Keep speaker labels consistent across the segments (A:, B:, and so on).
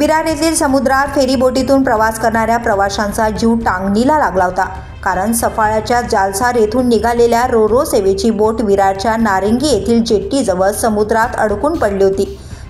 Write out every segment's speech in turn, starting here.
A: विरार येथील समुद्रात फेरीबोटीतून प्रवास करणाऱ्या प्रवाशांचा जीव टांगणीला लागला होता, कारण सफाळ्याच्या जालसार येथून निघालेल्या रोरो सेवेची बोट विरारच्या नारिंगी येथील जेट्टीजवळ समुद्रात अडकून पडली होती।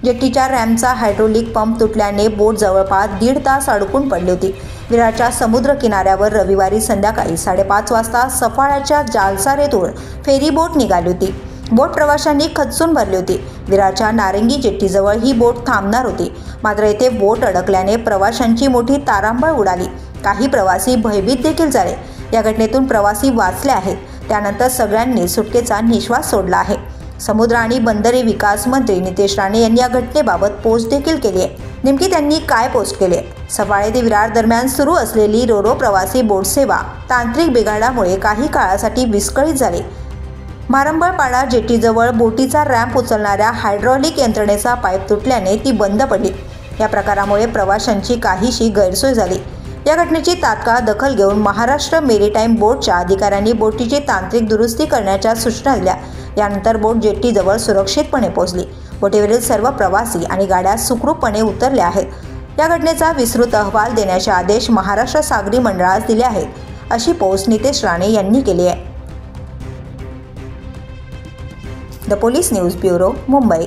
A: जेट्टीच्या रॅम्पचा हायड्रोलिक पंप तुटल्याने बोट जवळपास 1.5 तास अडकून पडली होती। विरारच्या समुद्र किनाऱ्यावर रविवारी संध्याकाळी 5:30 वाजता सफाळ्याच्या जालसार येथून फेरीबोट निघाली होती। बोट प्रवाशांनी खचून भरली होती। विरारच्या नारिंगी जेट्टीजवळ ही बोट थांबणार होती, मात्र येथे बोट अडकल्याने प्रवाशांची मोठी तारांबळ उडाली। काही प्रवासी भयभीत देखील झाले। या घटनेतून प्रवासी वाचले आहेत। त्यानंतर सगळ्यांनी सुटकेचा निश्वास सोडला आहे। समुद्र आणि बंदरे विकास मंत्री नितेश राणे यांनी या घटनेबाबत पोस्ट देखील केली आहे। नेमकी त्यांनी काय पोस्ट केली आहे? सफाळे ते विरार दरम्यान सुरू असलेली रोरो प्रवासी बोट सेवा तांत्रिक बिघाडामुळे काही काळासाठी विस्कळीत झाली। मारंबळपाडा जेट्टीजवळ बोटीचा रॅम्प उचलणाऱ्या हायड्रॉलिक यंत्रणेचा पाईप तुटल्याने ती बंद पडली। या प्रकारामुळे प्रवाशांची काहीशी गैरसोय झाली। या घटनेची तात्काळ दखल घेऊन महाराष्ट्र मेरीटाईम बोर्डच्या अधिकाऱ्यांनी बोटीची तांत्रिक दुरुस्ती करण्याच्या सूचना दिल्या। यानंतर बोट जेट्टीजवळ सुरक्षितपणे पोहोचली। बोटीवरील सर्व प्रवासी आणि गाड्या सुखरूपपणे उतरल्या आहेत। या घटनेचा विस्तृत अहवाल देण्याचे आदेश महाराष्ट्र सागरी मंडळास दिले आहेत, अशी पोस्ट नितेश राणे यांनी केली आहे। The police news bureau, Mumbai.